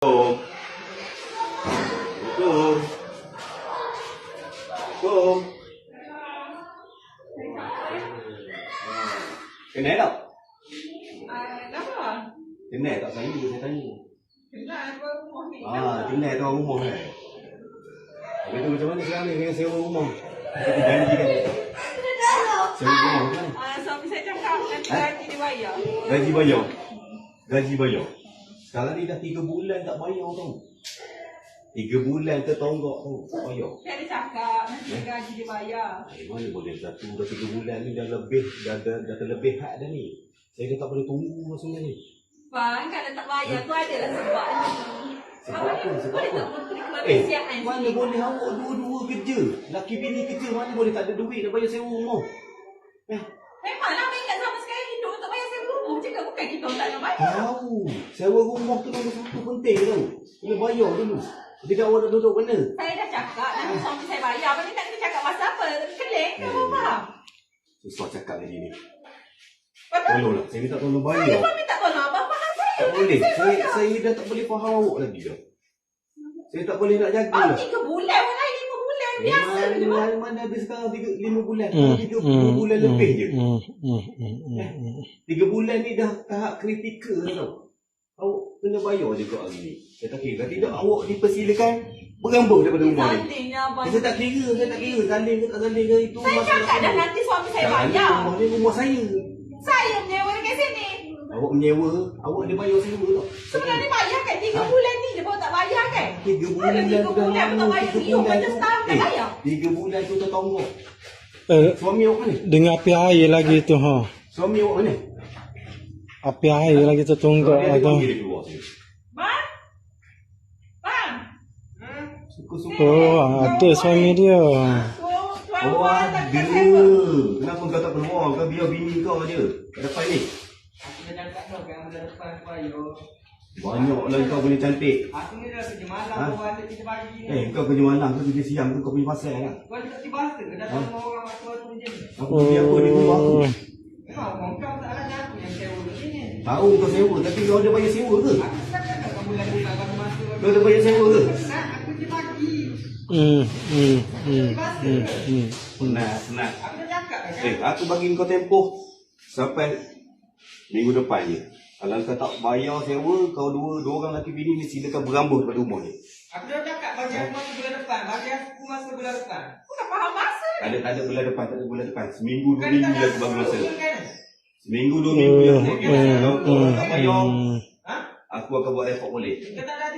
Kum. Kum. Kum. Kenal tak? Kenapa? Kenal tak saya tanya. Kenal tuan rumah ni. Kenal tuan rumah kan. Habis tu macam mana sekarang ni dengan sewa rumah? Kita janji kan? Sewa rumah kan? Suami saya cakap nanti gaji dia bayar. Gaji bayar. Gaji bayar. Sekarang ni dah 3 bulan tak bayar tau. 3 bulan tertonggak tau, tak bayar. Saya ada cakap nanti gaji dia bayar. Mana boleh satu dah 3 bulan ni dah lebih, dah terlebih had dah ni. Saya dah tak boleh tunggu maksudnya ni. Bang, kalau tak bayar tu adalah sebab ni. Sebab apa? Sebab boleh apa? tak beri kemanusiaan Mana sikit? boleh awak dua-dua kerja. Laki bini kerja, mana boleh tak ada duit nak bayar sewa rumah. Memanglah mereka sama sekali hidup untuk bayar sewa rumah. Cakap bukan kita tak nak bayar. Tahu. Sewa rumah tu nombor satu penting tau. Kena bayar dulu. Tidak awak nak duduk mana? Saya dah cakap nanti suami saya bayar. Abang ni tak kena cakap pasal apa. Keleng ke apa faham? Susah cakap lagi ni. Betul? Tolonglah. Saya minta tolong Saya bayar. pun minta tolong abang faham saya. Tak boleh. Saya dah tak boleh faham awak lagi dah. Saya tak boleh nak jaga Bang, lah. 3 bulan pun lain 5 bulan. Biasa je bang. Mana ada sekarang 5 bulan. 3 bulan lebih je. 3 bulan ni dah tahap kritikal tau. Awak kena bayar juga hari ni. Saya tak kira. Tidak awak dipersilakan berambut daripada rumah ni. Sandingnya abang. Saya tak kira. Saling ke tak saling ke itu. Saya cakap dah nanti suami saya bayar. Rumah ni rumah saya. Saya menyewa dekat sini. Awak menyewa. Awak dia bayar sewa tau. Sebenarnya bayar kan 3 bulan ni je baru tak bayar kan? 3 bulan Kalau 3 bulan pun tak bayar. Riuk macam setahun tak bayar. 3 bulan tu tertonggok. Suami awak mana? Dengan api air lagi tu ha. Suami awak mana? Api air lagi tertunggak Dia tu. panggil dia keluar sini. Bang? Bang? Suka-suka. Oh, ada suami dia. Tuan Oh rumah tak ada. kena sewa. Kenapa kau tak keluar? Kau biar bini kau je. Kat depan ni. Aku dah cakap kau kan masa depan bayar. Banyak lah kau boleh cantik. Aku ni dah kerja malam, kau ada kerja pagi ni. Kau kerja malam ke kerja siang tu kau punya pasal kan? Kau ada kerja bahasa, datang rumah orang waktu-waktu macam ni. Aku biar apa di rumah aku. Memang kau tak ada aku yang sewa di sini. Tahu kau sewa tapi kau ada bayar sewa ke? Aku tak cakap kau bulan bukan kau masa. Kau ada bayar sewa ke? Nak aku kerja pagi. Senang. Aku dah cakap kan. Aku bagi kau tempoh sampai minggu depan je. Kalau kau tak bayar sewa, kau dua orang lelaki bini ni silakan berambut daripada rumah ni. Aku dah cakap bagi aku masa bulan depan, bagi aku masa bulan depan. Aku tak faham masa. Tak ada bulan depan, Seminggu 2 minggu lagi bagi masa. Kan? Seminggu 2 minggu lagi. Kalau kau tak bayar, Ha? aku akan buat report boleh. Kita tak ada